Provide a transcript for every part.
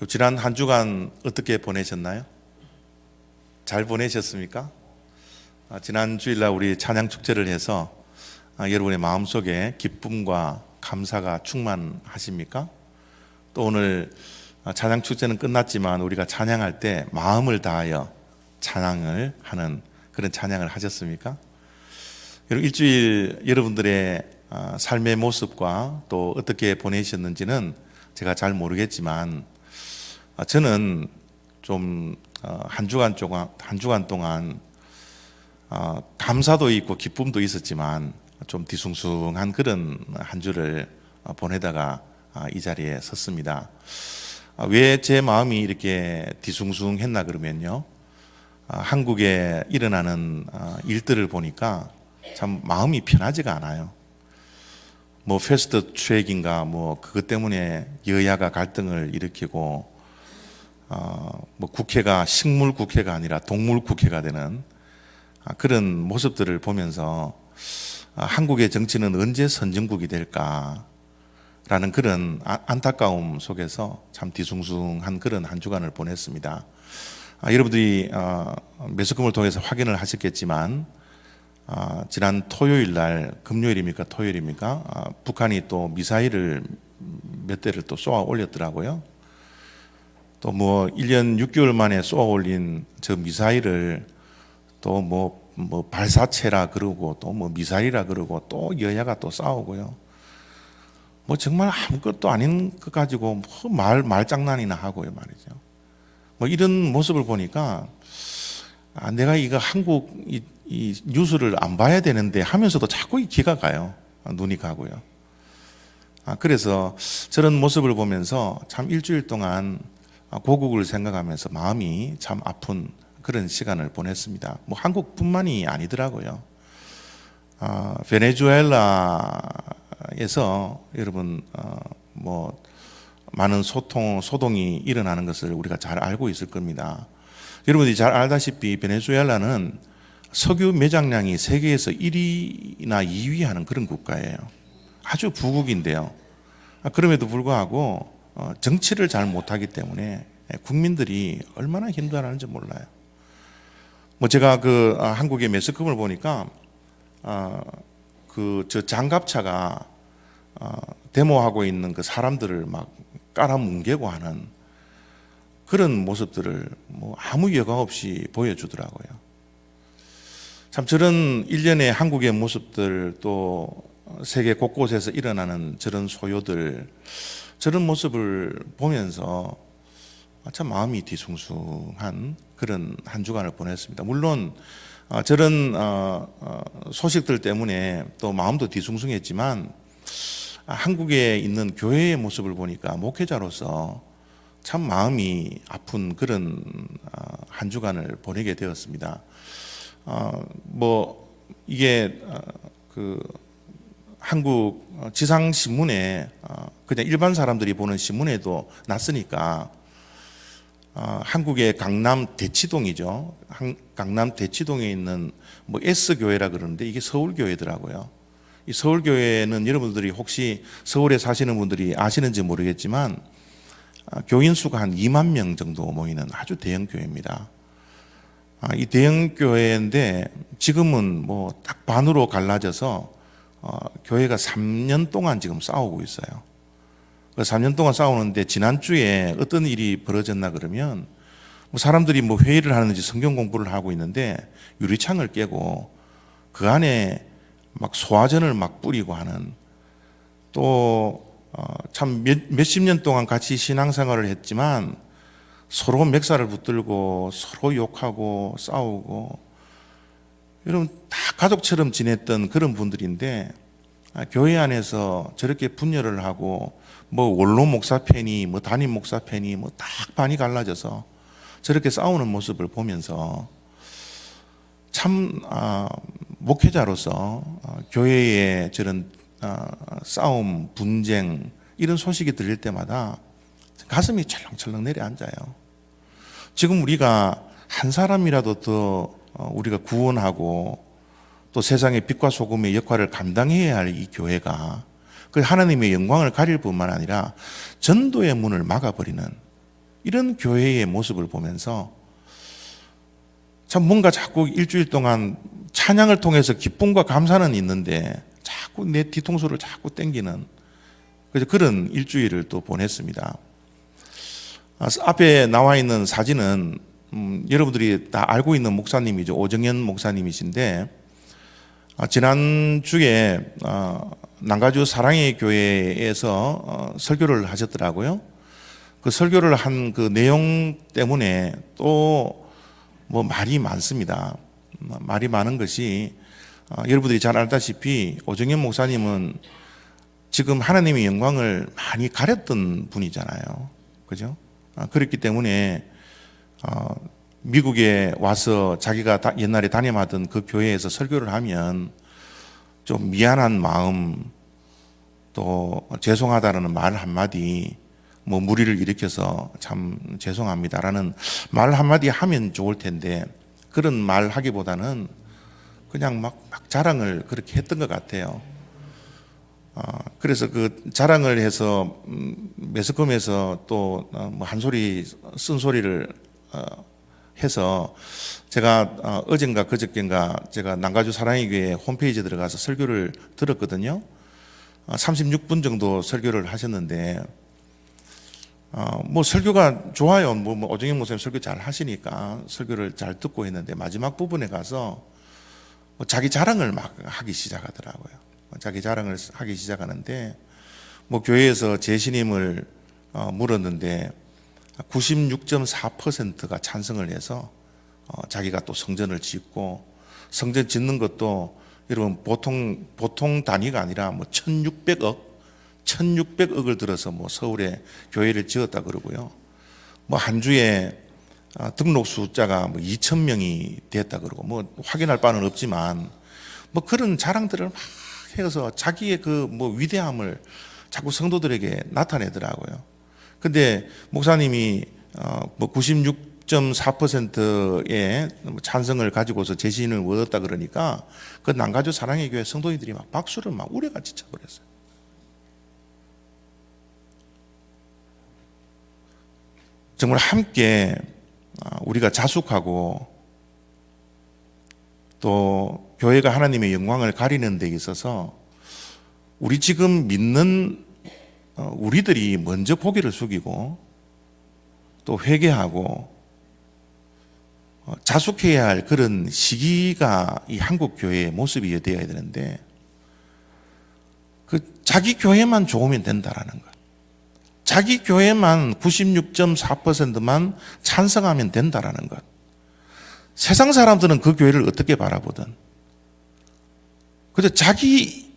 지난 한 주간 어떻게 보내셨나요? 잘 보내셨습니까? 지난 주일날 우리 찬양 축제를 해서 여러분의 마음속에 기쁨과 감사가 충만하십니까? 또 오늘 찬양 축제는 끝났지만 우리가 찬양할 때 마음을 다하여 찬양을 하는 그런 찬양을 하셨습니까? 여러분 일주일 여러분들의 삶의 모습과 또 어떻게 보내셨는지는 제가 잘 모르겠지만 저는 좀 한 주간 동안 감사도 있고 기쁨도 있었지만 좀 뒤숭숭한 그런 한 주를 보내다가 이 자리에 섰습니다. 왜 제 마음이 이렇게 뒤숭숭했나 그러면요, 한국에 일어나는 일들을 보니까 참 마음이 편하지가 않아요. 뭐 패스트 트랙인가 뭐 그것 때문에 여야가 갈등을 일으키고 뭐 국회가 식물 국회가 아니라 동물 국회가 되는 그런 모습들을 보면서 한국의 정치는 언제 선진국이 될까라는 그런 안타까움 속에서 참 뒤숭숭한 그런 한 주간을 보냈습니다. 여러분들이 매스컴을 통해서 확인을 하셨겠지만 지난 토요일 날, 금요일입니까 토요일입니까, 북한이 또 미사일을 몇 대를 또 쏘아 올렸더라고요. 또 뭐 1년 6개월 만에 쏘아 올린 저 미사일을 또 뭐 발사체라 그러고 또 뭐 미사일이라 그러고 또 여야가 또 싸우고요. 뭐 정말 아무것도 아닌 것 가지고 뭐 말장난이나 하고요 말이죠. 뭐 이런 모습을 보니까 내가 이거 한국 이 뉴스를 안 봐야 되는데 하면서도 자꾸 기가 가요. 눈이 가고요. 그래서 저런 모습을 보면서 참 일주일 동안 고국을 생각하면서 마음이 참 아픈 그런 시간을 보냈습니다. 뭐 한국뿐만이 아니더라고요. 베네수엘라에서 여러분 뭐 많은 소동이 일어나는 것을 우리가 잘 알고 있을 겁니다. 여러분들이 잘 알다시피 베네수엘라는 석유 매장량이 세계에서 1위나 2위 하는 그런 국가예요. 아주 부국인데요. 그럼에도 불구하고 정치를 잘 못하기 때문에 국민들이 얼마나 힘들어하는지 몰라요. 뭐 제가 그 한국의 매스컴을 보니까 그 저 장갑차가 데모하고 있는 그 사람들을 막 깔아뭉개고 하는 그런 모습들을 뭐 아무 여과 없이 보여주더라고요. 참 저런 일련의 한국의 모습들, 또 세계 곳곳에서 일어나는 저런 소요들, 저런 모습을 보면서 참 마음이 뒤숭숭한 그런 한 주간을 보냈습니다. 물론 저런 소식들 때문에 또 마음도 뒤숭숭했지만 한국에 있는 교회의 모습을 보니까 목회자로서 참 마음이 아픈 그런 한 주간을 보내게 되었습니다. 뭐 이게 그 한국 지상신문에 그냥 일반 사람들이 보는 신문에도 났으니까 한국의 강남 대치동이죠. 강남 대치동에 있는 뭐 S교회라 그러는데 이게 서울교회더라고요. 이 서울교회는 여러분들이 혹시 서울에 사시는 분들이 아시는지 모르겠지만 교인 수가 한 2만 명 정도 모이는 아주 대형 교회입니다. 이 대형 교회인데 지금은 뭐 딱 반으로 갈라져서 교회가 3년 동안 지금 싸우고 있어요. 3년 동안 싸우는데 지난주에 어떤 일이 벌어졌나 그러면 뭐 사람들이 뭐 회의를 하는지 성경 공부를 하고 있는데 유리창을 깨고 그 안에 막 소화전을 막 뿌리고 하는, 또 참 몇십 년 동안 같이 신앙생활을 했지만 서로 멱살을 붙들고 서로 욕하고 싸우고, 여러분 다 가족처럼 지냈던 그런 분들인데 교회 안에서 저렇게 분열을 하고 뭐 원로 목사 편이 뭐 담임 목사 편이 뭐 딱 반이 갈라져서 저렇게 싸우는 모습을 보면서 참 목회자로서 교회의 저런 싸움, 분쟁 이런 소식이 들릴 때마다 가슴이 철렁철렁 내려앉아요. 지금 우리가 한 사람이라도 더 우리가 구원하고 또 세상의 빛과 소금의 역할을 감당해야 할 이 교회가 그 하나님의 영광을 가릴 뿐만 아니라 전도의 문을 막아버리는 이런 교회의 모습을 보면서 참 뭔가 자꾸 일주일 동안 찬양을 통해서 기쁨과 감사는 있는데 자꾸 내 뒤통수를 자꾸 땡기는 그런 일주일을 또 보냈습니다. 앞에 나와 있는 사진은 여러분들이 다 알고 있는 목사님이죠. 오정현 목사님이신데 지난주에 남가주 사랑의 교회에서 설교를 하셨더라고요. 그 설교를 한 그 내용 때문에 또 뭐 말이 많습니다. 말이 많은 것이 여러분들이 잘 알다시피 오정현 목사님은 지금 하나님의 영광을 많이 가렸던 분이잖아요. 그죠? 그렇기 때문에 미국에 와서 자기가 옛날에 담임하던 그 교회에서 설교를 하면 좀 미안한 마음 또 죄송하다는 말 한마디 뭐 무리를 일으켜서 참 죄송합니다라는 말 한마디 하면 좋을 텐데 그런 말 하기보다는 그냥 막 자랑을 그렇게 했던 것 같아요. 그래서 그 자랑을 해서 매스컴에서 또 뭐 한 소리 쓴 소리를 해서 제가 어젠가 그저께인가 제가 남가주 사랑의 교회 홈페이지에 들어가서 설교를 들었거든요. 36분 정도 설교를 하셨는데 뭐 설교가 좋아요. 뭐 오정현 목사님 설교 잘 하시니까 설교를 잘 듣고 했는데 마지막 부분에 가서 자기 자랑을 막 하기 시작하더라고요. 자기 자랑을 하기 시작하는데 뭐 교회에서 재신임을 물었는데 96.4%가 찬성을 해서 자기가 또 성전을 짓고 성전 짓는 것도 여러분 보통 단위가 아니라 뭐 1600억을 들어서 뭐 서울에 교회를 지었다 그러고요. 뭐 한 주에 등록 숫자가 뭐 2,000명이 됐다 그러고 뭐 확인할 바는 없지만 뭐 그런 자랑들을 막 해서 자기의 그 뭐 위대함을 자꾸 성도들에게 나타내더라고요. 근데 목사님이 뭐 96.4%의 찬성을 가지고서 재신을 얻었다 그러니까 그 남가주 사랑의 교회 성도님들이 막 박수를 막 우레같이 쳐버렸어요. 정말 함께 우리가 자숙하고 또 교회가 하나님의 영광을 가리는 데 있어서 우리 지금 믿는 우리들이 먼저 고개를 숙이고 또 회개하고 자숙해야 할 그런 시기가 이 한국 교회의 모습이 되어야 되는데 그 자기 교회만 좋으면 된다라는 것. 자기 교회만 96.4%만 찬성하면 된다라는 것. 세상 사람들은 그 교회를 어떻게 바라보든 그저 자기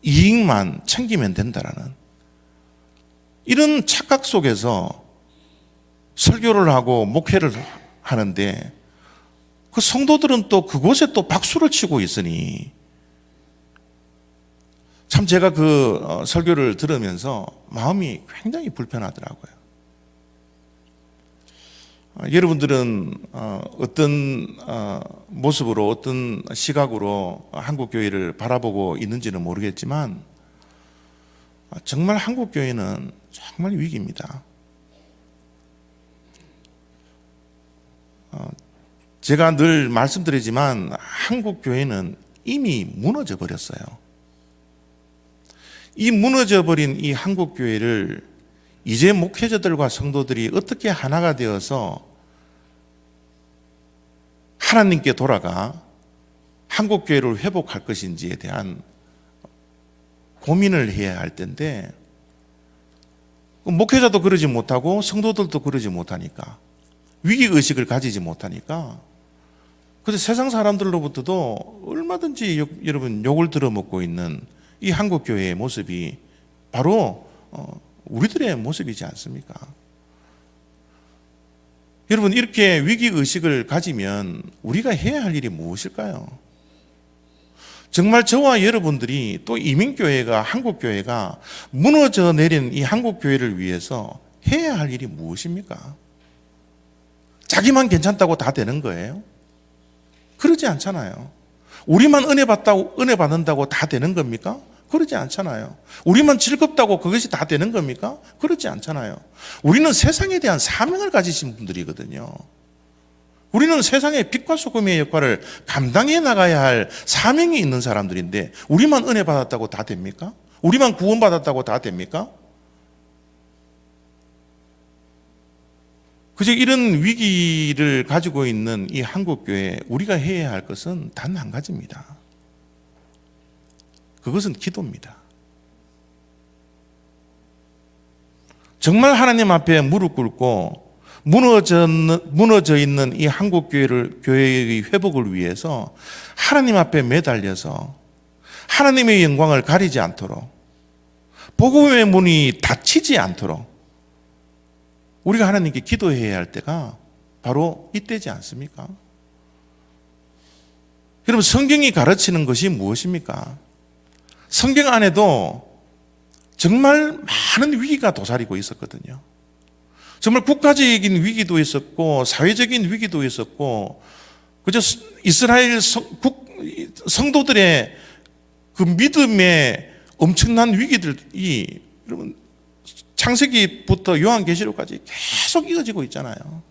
이익만 챙기면 된다라는 이런 착각 속에서 설교를 하고 목회를 하는데 그 성도들은 또 그곳에 또 박수를 치고 있으니 참 제가 그 설교를 들으면서 마음이 굉장히 불편하더라고요. 여러분들은 어떤 모습으로 어떤 시각으로 한국 교회를 바라보고 있는지는 모르겠지만 정말 한국 교회는 정말 위기입니다. 제가 늘 말씀드리지만 한국 교회는 이미 무너져 버렸어요. 이 무너져 버린 이 한국 교회를 이제 목회자들과 성도들이 어떻게 하나가 되어서 하나님께 돌아가 한국 교회를 회복할 것인지에 대한 고민을 해야 할 텐데 목회자도 그러지 못하고 성도들도 그러지 못하니까 위기의식을 가지지 못하니까 그래서 세상 사람들로부터도 얼마든지 여러분 욕을 들어먹고 있는 이 한국 교회의 모습이 바로 우리들의 모습이지 않습니까? 여러분 이렇게 위기의식을 가지면 우리가 해야 할 일이 무엇일까요? 정말 저와 여러분들이 또 이민교회가 한국교회가 무너져 내린 이 한국교회를 위해서 해야 할 일이 무엇입니까? 자기만 괜찮다고 다 되는 거예요? 그러지 않잖아요. 우리만 은혜 받는다고 다 되는 겁니까? 그러지 않잖아요. 우리만 즐겁다고 그것이 다 되는 겁니까? 그렇지 않잖아요. 우리는 세상에 대한 사명을 가지신 분들이거든요. 우리는 세상의 빛과 소금의 역할을 감당해 나가야 할 사명이 있는 사람들인데 우리만 은혜 받았다고 다 됩니까? 우리만 구원받았다고 다 됩니까? 그저 이런 위기를 가지고 있는 이 한국교회, 우리가 해야 할 것은 단 한 가지입니다. 그것은 기도입니다. 정말 하나님 앞에 무릎 꿇고 무너져 있는 이 한국교회의 회복을 위해서 하나님 앞에 매달려서 하나님의 영광을 가리지 않도록, 복음의 문이 닫히지 않도록 우리가 하나님께 기도해야 할 때가 바로 이때지 않습니까? 여러분, 성경이 가르치는 것이 무엇입니까? 성경 안에도 정말 많은 위기가 도사리고 있었거든요. 정말 국가적인 위기도 있었고 사회적인 위기도 있었고, 그저 이스라엘 성도들의 그 믿음의 엄청난 위기들이 여러분 창세기부터 요한계시록까지 계속 이어지고 있잖아요.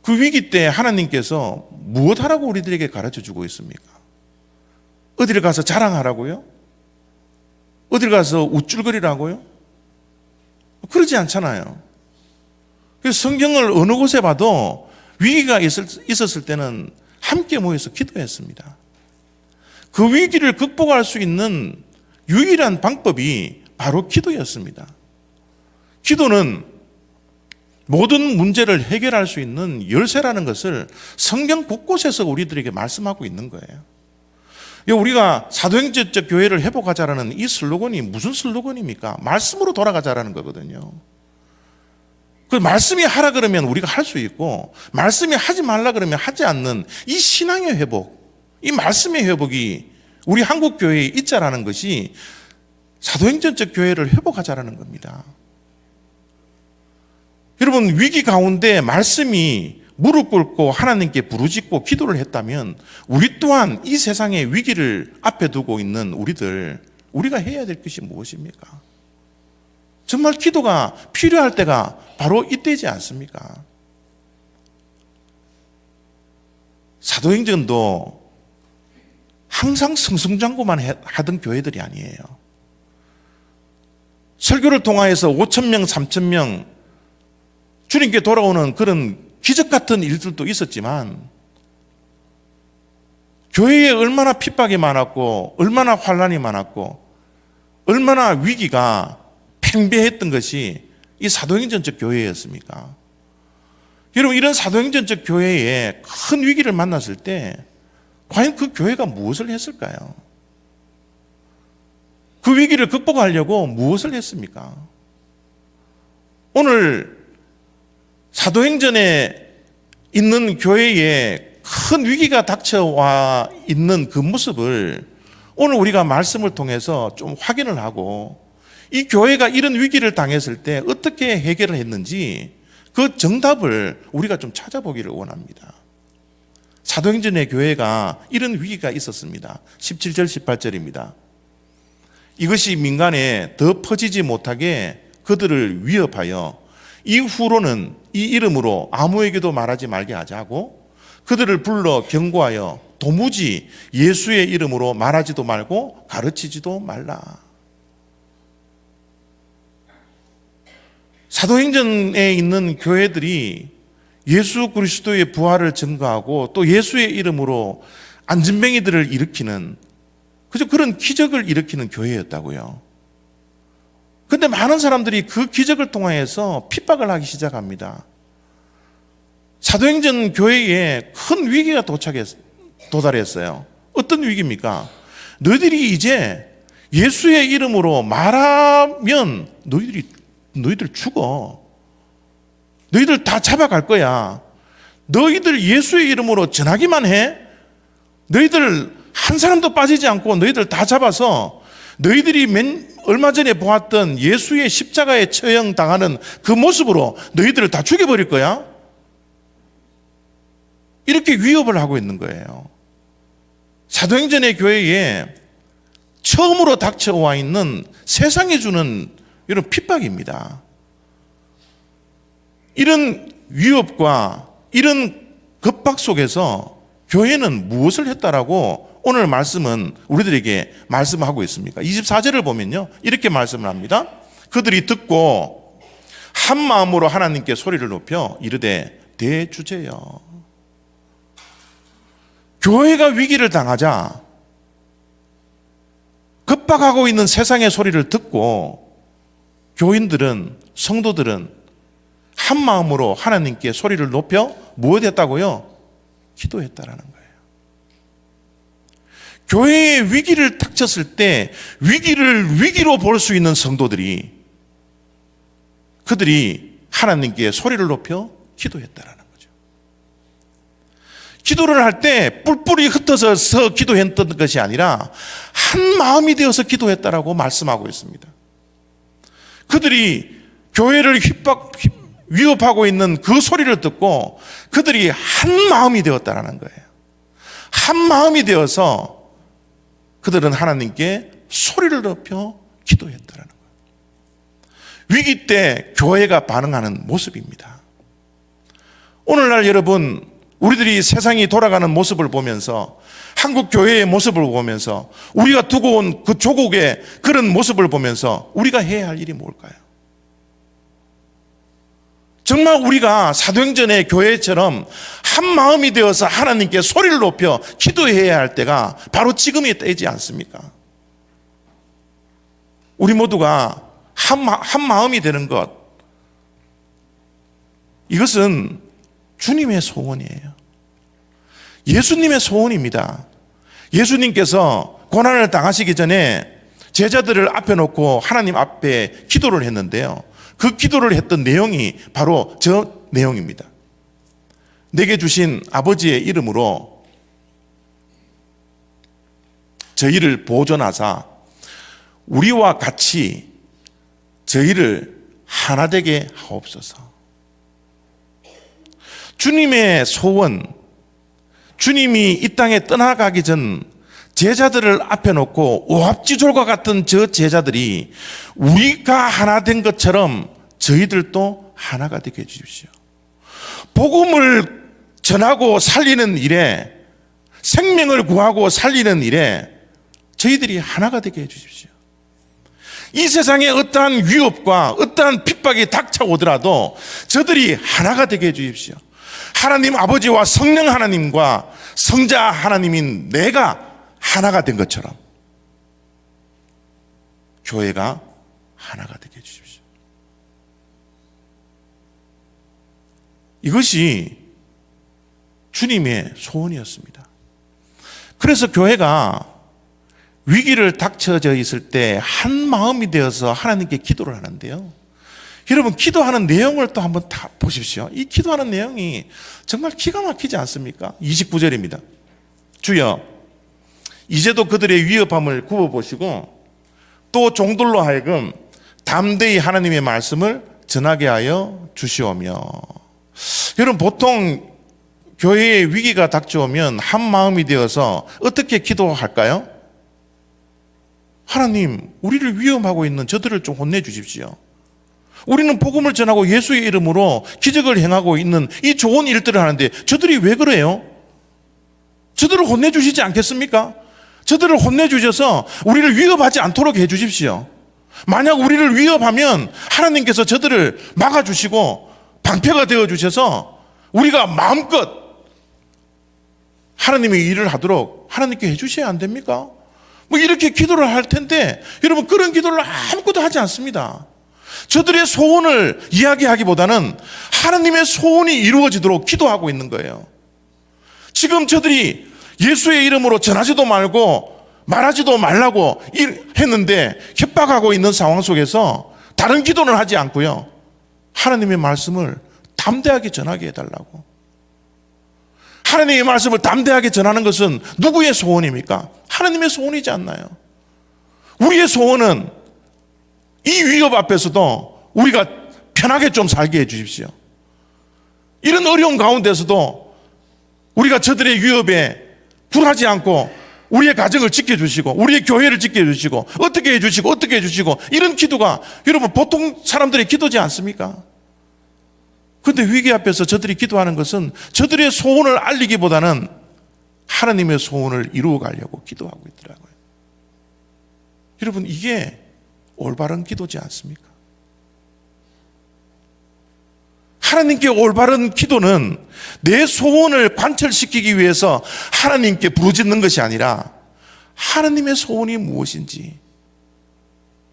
그 위기 때 하나님께서 무엇하라고 우리들에게 가르쳐주고 있습니까? 어디를 가서 자랑하라고요? 어디를 가서 우쭐거리라고요? 그러지 않잖아요. 그래서 성경을 어느 곳에 봐도 위기가 있었을 때는 함께 모여서 기도했습니다. 그 위기를 극복할 수 있는 유일한 방법이 바로 기도였습니다. 기도는 모든 문제를 해결할 수 있는 열쇠라는 것을 성경 곳곳에서 우리들에게 말씀하고 있는 거예요. 우리가 사도행전적 교회를 회복하자라는 이 슬로건이 무슨 슬로건입니까? 말씀으로 돌아가자라는 거거든요. 그 말씀이 하라 그러면 우리가 할 수 있고, 말씀이 하지 말라 그러면 하지 않는 이 신앙의 회복, 이 말씀의 회복이 우리 한국 교회에 있자라는 것이 사도행전적 교회를 회복하자라는 겁니다. 여러분, 위기 가운데 말씀이 무릎 꿇고 하나님께 부르짖고 기도를 했다면 우리 또한 이 세상의 위기를 앞에 두고 있는 우리가 해야 될 것이 무엇입니까? 정말 기도가 필요할 때가 바로 이때지 않습니까? 사도행전도 항상 승승장구만 하던 교회들이 아니에요. 설교를 통하여서 5,000명, 3,000명 주님께 돌아오는 그런 기적 같은 일들도 있었지만, 교회에 얼마나 핍박이 많았고 얼마나 환난이 많았고 얼마나 위기가 팽배했던 것이 이 사도행전적 교회였습니까? 여러분, 이런 사도행전적 교회에 큰 위기를 만났을 때 과연 그 교회가 무엇을 했을까요? 그 위기를 극복하려고 무엇을 했습니까? 오늘 사도행전에 있는 교회에 큰 위기가 닥쳐와 있는 그 모습을 오늘 우리가 말씀을 통해서 좀 확인을 하고, 이 교회가 이런 위기를 당했을 때 어떻게 해결을 했는지 그 정답을 우리가 좀 찾아보기를 원합니다. 사도행전의 교회가 이런 위기가 있었습니다. 17절 18절입니다. 이것이 민간에 더 퍼지지 못하게 그들을 위협하여 이후로는 이 이름으로 아무에게도 말하지 말게 하자고 그들을 불러 경고하여 도무지 예수의 이름으로 말하지도 말고 가르치지도 말라. 사도행전에 있는 교회들이 예수 그리스도의 부활을 증거하고 또 예수의 이름으로 안진뱅이들을 일으키는, 그저 그런 기적을 일으키는 교회였다고요. 그런데 많은 사람들이 그 기적을 통하여서 핍박을 하기 시작합니다. 사도행전 교회에 큰 위기가 도달했어요. 어떤 위기입니까? 너희들이 이제 예수의 이름으로 말하면 너희들 죽어. 너희들 다 잡아갈 거야. 너희들 예수의 이름으로 전하기만 해. 너희들 한 사람도 빠지지 않고 너희들 다 잡아서 너희들이 얼마 전에 보았던 예수의 십자가에 처형당하는 그 모습으로 너희들을 다 죽여버릴 거야. 이렇게 위협을 하고 있는 거예요. 사도행전의 교회에 처음으로 닥쳐와 있는 세상이 주는 이런 핍박입니다. 이런 위협과 이런 겁박 속에서 교회는 무엇을 했다라고 오늘 말씀은 우리들에게 말씀하고 있습니까? 24절을 보면요, 이렇게 말씀을 합니다. 그들이 듣고 한 마음으로 하나님께 소리를 높여 이르되 대주제여. 교회가 위기를 당하자 급박하고 있는 세상의 소리를 듣고 교인들은, 성도들은 한 마음으로 하나님께 소리를 높여 무엇했다고요? 기도했다라는 거예요. 교회에 위기를 닥쳤을 때 위기를 위기로 볼 수 있는 성도들이, 그들이 하나님께 소리를 높여 기도했다라는 거죠. 기도를 할 때 뿔뿔이 흩어져서 기도했던 것이 아니라 한 마음이 되어서 기도했다라고 말씀하고 있습니다. 그들이 교회를 위협하고 있는 그 소리를 듣고 그들이 한 마음이 되었다라는 거예요. 한 마음이 되어서 그들은 하나님께 소리를 높여 기도했다라는 거예요. 위기 때 교회가 반응하는 모습입니다. 오늘날 여러분, 우리들이 세상이 돌아가는 모습을 보면서, 한국 교회의 모습을 보면서, 우리가 두고 온 그 조국의 그런 모습을 보면서 우리가 해야 할 일이 뭘까요? 정말 우리가 사도행전의 교회처럼 한 마음이 되어서 하나님께 소리를 높여 기도해야 할 때가 바로 지금의 때이지 않습니까? 우리 모두가 한 마음이 되는 것, 이것은 주님의 소원이에요. 예수님의 소원입니다. 예수님께서 고난을 당하시기 전에 제자들을 앞에 놓고 하나님 앞에 기도를 했는데요, 그 기도를 했던 내용이 바로 저 내용입니다. 내게 주신 아버지의 이름으로 저희를 보존하사 우리와 같이 저희를 하나 되게 하옵소서. 주님의 소원, 주님이 이 땅에 떠나가기 전 제자들을 앞에 놓고 오합지졸과 같은 저 제자들이 우리가 하나 된 것처럼 저희들도 하나가 되게 해주십시오. 복음을 전하고 살리는 일에, 생명을 구하고 살리는 일에 저희들이 하나가 되게 해주십시오. 이 세상에 어떠한 위협과 어떠한 핍박이 닥쳐오더라도 저들이 하나가 되게 해주십시오. 하나님 아버지와 성령 하나님과 성자 하나님인 내가 하나가 된 것처럼 교회가 하나가 되게 해주십시오. 이것이 주님의 소원이었습니다. 그래서 교회가 위기를 닥쳐져 있을 때 한 마음이 되어서 하나님께 기도를 하는데요, 여러분, 기도하는 내용을 또 한번 다 보십시오. 이 기도하는 내용이 정말 기가 막히지 않습니까? 29절입니다. 주여, 이제도 그들의 위협함을 굽어보시고 또 종들로 하여금 담대히 하나님의 말씀을 전하게 하여 주시오며. 여러분, 보통 교회에 위기가 닥쳐오면 한 마음이 되어서 어떻게 기도할까요? 하나님, 우리를 위험하고 있는 저들을 좀 혼내주십시오. 우리는 복음을 전하고 예수의 이름으로 기적을 행하고 있는 이 좋은 일들을 하는데 저들이 왜 그래요? 저들을 혼내주시지 않겠습니까? 저들을 혼내주셔서 우리를 위협하지 않도록 해주십시오. 만약 우리를 위협하면 하나님께서 저들을 막아주시고 방패가 되어주셔서 우리가 마음껏 하나님의 일을 하도록 하나님께 해주셔야 안 됩니까? 뭐 이렇게 기도를 할 텐데, 여러분, 그런 기도를 아무것도 하지 않습니다. 저들의 소원을 이야기하기보다는 하나님의 소원이 이루어지도록 기도하고 있는 거예요. 지금 저들이 예수의 이름으로 전하지도 말고 말하지도 말라고 했는데 협박하고 있는 상황 속에서 다른 기도는 하지 않고요, 하나님의 말씀을 담대하게 전하게 해달라고. 하나님의 말씀을 담대하게 전하는 것은 누구의 소원입니까? 하나님의 소원이지 않나요? 우리의 소원은 이 위협 앞에서도 우리가 편하게 좀 살게 해 주십시오. 이런 어려운 가운데서도 우리가 저들의 위협에 굴하지 않고 우리의 가정을 지켜주시고 우리의 교회를 지켜주시고 어떻게 해주시고 어떻게 해주시고 이런 기도가 여러분 보통 사람들의 기도지 않습니까? 그런데 위기 앞에서 저들이 기도하는 것은 저들의 소원을 알리기보다는 하나님의 소원을 이루어 가려고 기도하고 있더라고요. 여러분 이게 올바른 기도지 않습니까? 하나님께 올바른 기도는 내 소원을 관철시키기 위해서 하나님께 부르짖는 것이 아니라 하나님의 소원이 무엇인지,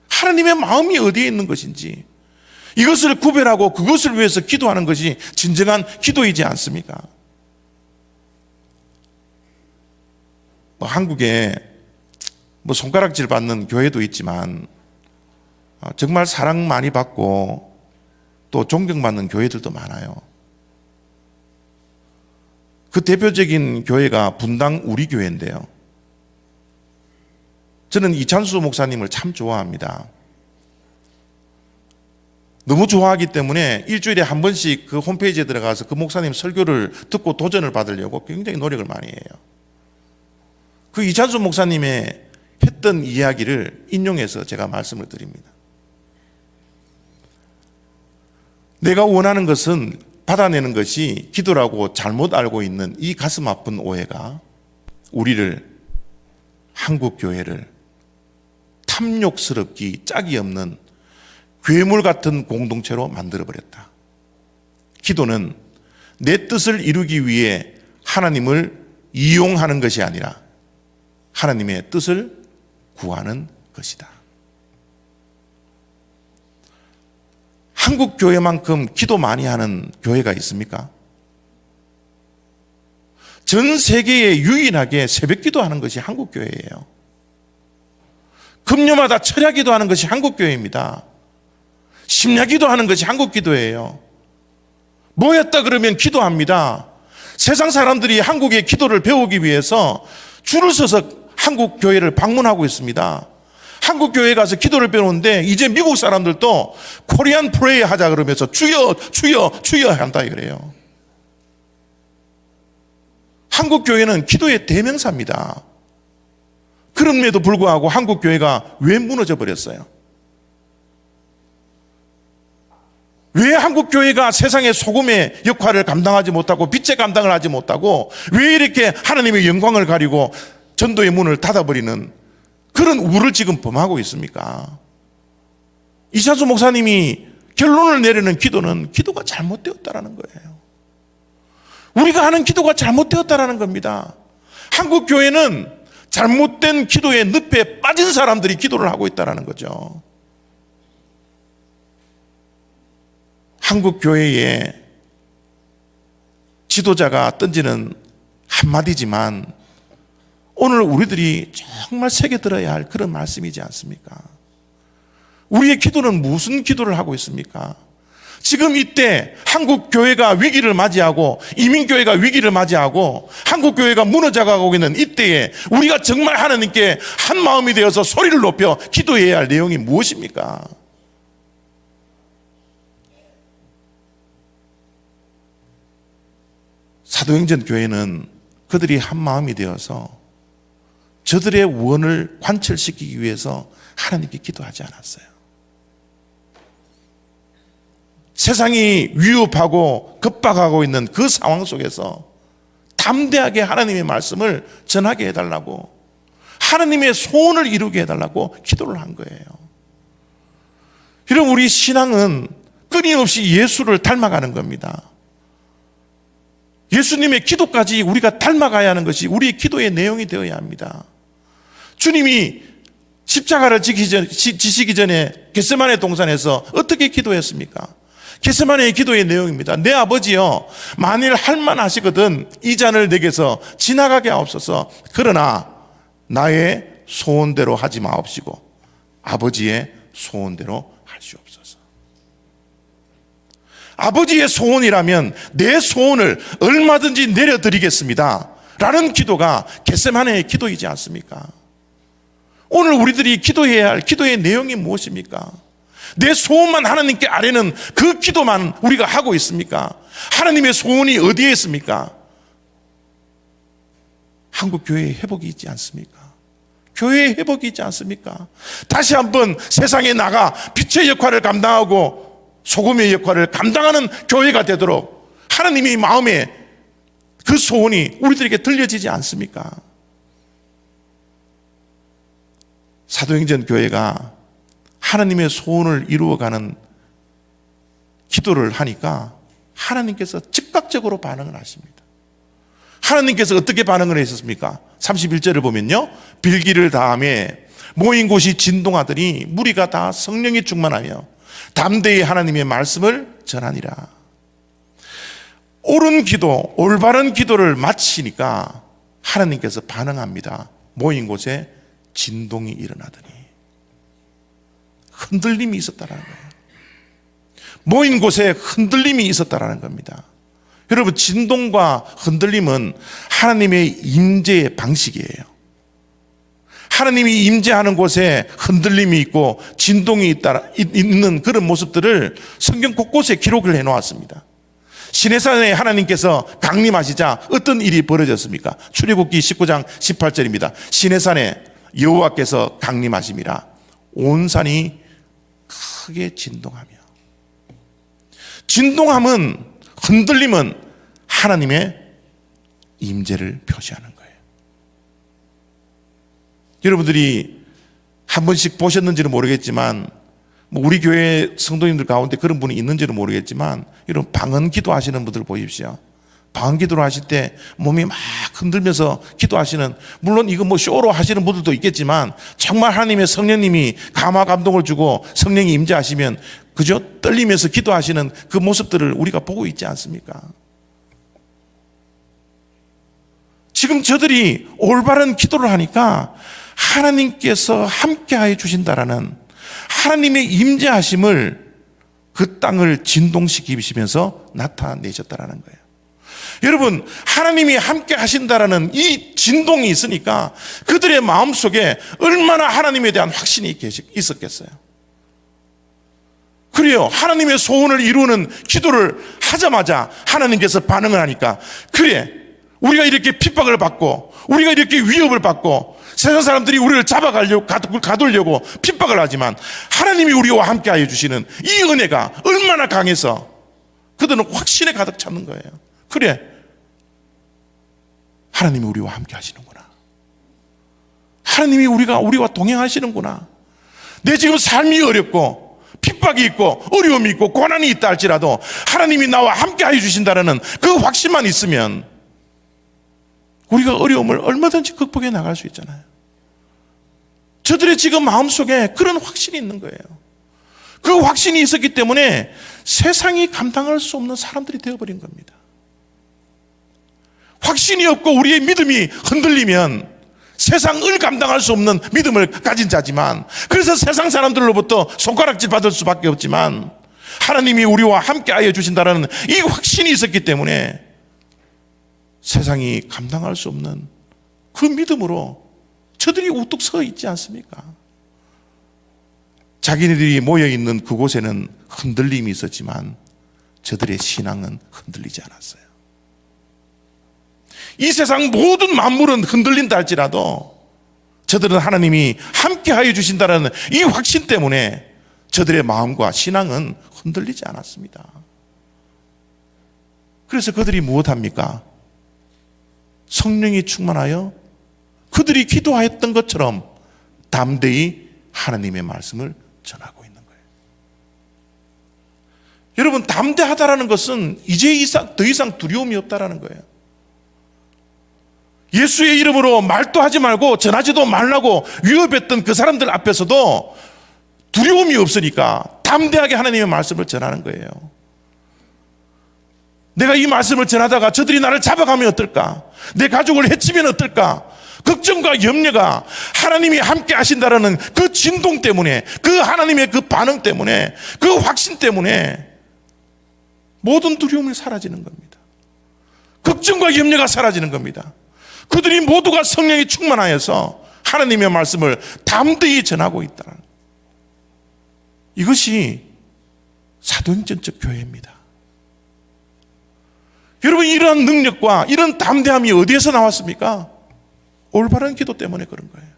하나님의 마음이 어디에 있는 것인지 이것을 구별하고 그것을 위해서 기도하는 것이 진정한 기도이지 않습니까? 한국에 손가락질 받는 교회도 있지만 정말 사랑 많이 받고 또 존경받는 교회들도 많아요. 그 대표적인 교회가 분당 우리 교회인데요. 저는 이찬수 목사님을 참 좋아합니다. 너무 좋아하기 때문에 일주일에 한 번씩 그 홈페이지에 들어가서 그 목사님 설교를 듣고 도전을 받으려고 굉장히 노력을 많이 해요. 그 이찬수 목사님의 했던 이야기를 인용해서 제가 말씀을 드립니다. 내가 원하는 것은 받아내는 것이 기도라고 잘못 알고 있는 이 가슴 아픈 오해가 우리를, 한국 교회를 탐욕스럽기 짝이 없는 괴물 같은 공동체로 만들어버렸다. 기도는 내 뜻을 이루기 위해 하나님을 이용하는 것이 아니라 하나님의 뜻을 구하는 것이다. 한국 교회만큼 기도 많이 하는 교회가 있습니까? 전 세계에 유일하게 새벽 기도하는 것이 한국 교회예요. 금요마다 철야 기도하는 것이 한국 교회입니다. 심야 기도하는 것이 한국 기도예요. 모였다 그러면 기도합니다. 세상 사람들이 한국의 기도를 배우기 위해서 줄을 서서 한국 교회를 방문하고 있습니다. 한국 교회에 가서 기도를 배우는데 이제 미국 사람들도 코리안 프레이 하자 그러면서 주여 주여 주여 한다 그래요. 한국 교회는 기도의 대명사입니다. 그럼에도 불구하고 한국 교회가 왜 무너져 버렸어요? 왜 한국 교회가 세상의 소금의 역할을 감당하지 못하고 빛의 감당을 하지 못하고 왜 이렇게 하나님의 영광을 가리고 전도의 문을 닫아버리는 그런 우를 지금 범하고 있습니까? 이찬수 목사님이 결론을 내리는 기도는 기도가 잘못되었다라는 거예요. 우리가 하는 기도가 잘못되었다라는 겁니다. 한국 교회는 잘못된 기도의 늪에 빠진 사람들이 기도를 하고 있다라는 거죠. 한국 교회의 지도자가 던지는 한마디지만 오늘 우리들이 정말 새겨들어야 할 그런 말씀이지 않습니까? 우리의 기도는 무슨 기도를 하고 있습니까? 지금 이때 한국 교회가 위기를 맞이하고 이민교회가 위기를 맞이하고 한국 교회가 무너져가고 있는 이때에 우리가 정말 하나님께 한 마음이 되어서 소리를 높여 기도해야 할 내용이 무엇입니까? 사도행전 교회는 그들이 한 마음이 되어서 저들의 원을 관철시키기 위해서 하나님께 기도하지 않았어요. 세상이 위협하고 급박하고 있는 그 상황 속에서 담대하게 하나님의 말씀을 전하게 해달라고, 하나님의 소원을 이루게 해달라고 기도를 한 거예요. 이런 우리 신앙은 끊임없이 예수를 닮아가는 겁니다. 예수님의 기도까지 우리가 닮아가야 하는 것이 우리의 기도의 내용이 되어야 합니다. 주님이 십자가를 지시기 전에 겟세마네 동산에서 어떻게 기도했습니까? 겟세마네의 기도의 내용입니다. 내 아버지여, 만일 할만하시거든 이 잔을 내게서 지나가게 하옵소서. 그러나 나의 소원대로 하지 마옵시고 아버지의 소원대로 하시옵소서. 아버지의 소원이라면 내 소원을 얼마든지 내려드리겠습니다 라는 기도가 겟세마네의 기도이지 않습니까? 오늘 우리들이 기도해야 할 기도의 내용이 무엇입니까? 내 소원만 하나님께 아뢰는 그 기도만 우리가 하고 있습니까? 하나님의 소원이 어디에 있습니까? 한국 교회의 회복이 있지 않습니까? 교회의 회복이 있지 않습니까? 다시 한번 세상에 나가 빛의 역할을 감당하고 소금의 역할을 감당하는 교회가 되도록 하나님의 마음에 그 소원이 우리들에게 들려지지 않습니까? 사도행전 교회가 하나님의 소원을 이루어가는 기도를 하니까 하나님께서 즉각적으로 반응을 하십니다. 하나님께서 어떻게 반응을 했었습니까? 31절을 보면요, 빌기를 다음에 모인 곳이 진동하더니 무리가 다 성령이 충만하여 담대히 하나님의 말씀을 전하니라. 옳은 기도, 올바른 기도를 마치니까 하나님께서 반응합니다. 모인 곳에 진동이 일어나더니, 흔들림이 있었다라는 거예요. 모인 곳에 흔들림이 있었다라는 겁니다. 여러분, 진동과 흔들림은 하나님의 임재의 방식이에요. 하나님이 임재하는 곳에 흔들림이 있고 진동이 있는 그런 모습들을 성경 곳곳에 기록을 해놓았습니다. 시내산에 하나님께서 강림하시자 어떤 일이 벌어졌습니까? 출애굽기 19장 18절입니다. 시내산에 여호와께서 강림하심이라 온 산이 크게 진동하며, 진동함은, 흔들림은 하나님의 임재를 표시하는 거예요. 여러분들이 한 번씩 보셨는지는 모르겠지만, 우리 교회 성도님들 가운데 그런 분이 있는지는 모르겠지만, 이런 방언 기도하시는 분들 보십시오. 방언 기도를 하실 때 몸이 막 흔들면서 기도하시는, 물론 이거 뭐 쇼로 하시는 분들도 있겠지만, 정말 하나님의 성령님이 감화 감동을 주고 성령이 임재하시면 그저 떨리면서 기도하시는 그 모습들을 우리가 보고 있지 않습니까? 지금 저들이 올바른 기도를 하니까 하나님께서 함께하여 주신다라는 하나님의 임재하심을 그 땅을 진동시키시면서 나타내셨다라는 거예요. 여러분, 하나님이 함께 하신다라는 이 진동이 있으니까 그들의 마음속에 얼마나 하나님에 대한 확신이 있었겠어요. 그래요, 하나님의 소원을 이루는 기도를 하자마자 하나님께서 반응을 하니까, 그래, 우리가 이렇게 핍박을 받고 우리가 이렇게 위협을 받고 세상 사람들이 우리를 잡아가려고 가두려고 핍박을 하지만 하나님이 우리와 함께하여 주시는 이 은혜가 얼마나 강해서 그들은 확신에 가득 찼는 거예요. 그래, 하나님이 우리와 함께 하시는구나. 하나님이 우리와 동행하시는구나. 내 지금 삶이 어렵고 핍박이 있고 어려움이 있고 고난이 있다 할지라도 하나님이 나와 함께 하여 주신다는 그 확신만 있으면 우리가 어려움을 얼마든지 극복해 나갈 수 있잖아요. 저들의 지금 마음속에 그런 확신이 있는 거예요. 그 확신이 있었기 때문에 세상이 감당할 수 없는 사람들이 되어버린 겁니다. 확신이 없고 우리의 믿음이 흔들리면 세상을 감당할 수 없는 믿음을 가진 자지만, 그래서 세상 사람들로부터 손가락질 받을 수밖에 없지만 하나님이 우리와 함께하여 주신다는 이 확신이 있었기 때문에 세상이 감당할 수 없는 그 믿음으로 저들이 우뚝 서 있지 않습니까? 자기네들이 모여있는 그곳에는 흔들림이 있었지만 저들의 신앙은 흔들리지 않았어요. 이 세상 모든 만물은 흔들린다 할지라도 저들은 하나님이 함께하여 주신다는 이 확신 때문에 저들의 마음과 신앙은 흔들리지 않았습니다. 그래서 그들이 무엇합니까? 성령이 충만하여 그들이 기도하였던 것처럼 담대히 하나님의 말씀을 전하고 있는 거예요. 여러분, 담대하다라는 것은 이제 더 이상 두려움이 없다라는 거예요. 예수의 이름으로 말도 하지 말고 전하지도 말라고 위협했던 그 사람들 앞에서도 두려움이 없으니까 담대하게 하나님의 말씀을 전하는 거예요. 내가 이 말씀을 전하다가 저들이 나를 잡아가면 어떨까? 내 가족을 해치면 어떨까? 걱정과 염려가 하나님이 함께 하신다라는 그 진동 때문에, 그 하나님의 그 반응 때문에, 그 확신 때문에 모든 두려움이 사라지는 겁니다. 걱정과 염려가 사라지는 겁니다. 그들이 모두가 성령이 충만하여서 하나님의 말씀을 담대히 전하고 있다. 이것이 사도행전적 교회입니다. 여러분, 이러한 능력과 이런 담대함이 어디에서 나왔습니까? 올바른 기도 때문에 그런 거예요.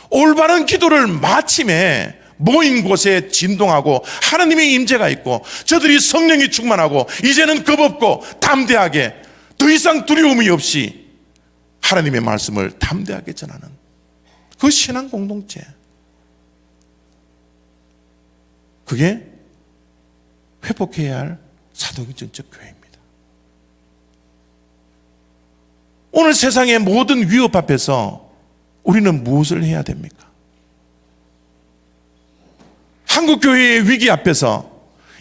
올바른 기도를 마침에 모인 곳에 진동하고 하나님의 임재가 있고 저들이 성령이 충만하고 이제는 겁없고 담대하게 더 이상 두려움이 없이 하나님의 말씀을 담대하게 전하는 그 신앙 공동체, 그게 회복해야 할 사도행전적 교회입니다. 오늘 세상의 모든 위협 앞에서 우리는 무엇을 해야 됩니까? 한국교회의 위기 앞에서,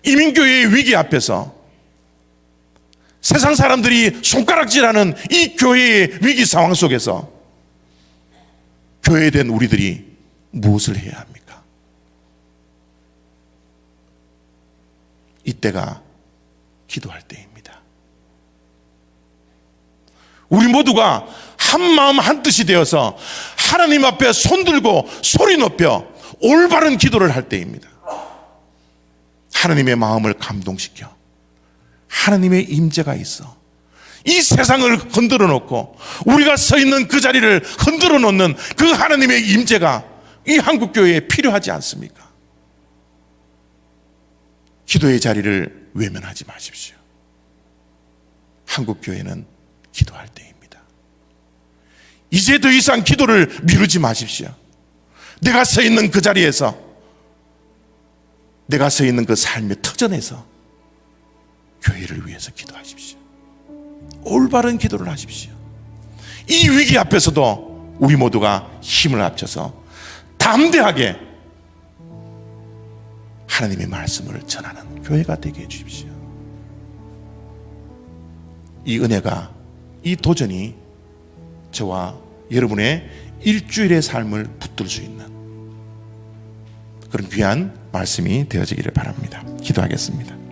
이민교회의 위기 앞에서, 세상 사람들이 손가락질하는 이 교회의 위기 상황 속에서 교회된 우리들이 무엇을 해야 합니까? 이때가 기도할 때입니다. 우리 모두가 한 마음 한 뜻이 되어서 하나님 앞에 손들고 소리 높여 올바른 기도를 할 때입니다. 하나님의 마음을 감동시켜 하나님의 임재가 있어 이 세상을 흔들어 놓고 우리가 서 있는 그 자리를 흔들어 놓는 그 하나님의 임재가 이 한국교회에 필요하지 않습니까? 기도의 자리를 외면하지 마십시오. 한국교회는 기도할 때입니다. 이제 더 이상 기도를 미루지 마십시오. 내가 서 있는 그 자리에서, 내가 서 있는 그 삶의 터전에서 교회를 위해서 기도하십시오. 올바른 기도를 하십시오. 이 위기 앞에서도 우리 모두가 힘을 합쳐서 담대하게 하나님의 말씀을 전하는 교회가 되게 해주십시오. 이 은혜가, 이 도전이 저와 여러분의 일주일의 삶을 붙들 수 있는 그런 귀한 말씀이 되어지기를 바랍니다. 기도하겠습니다.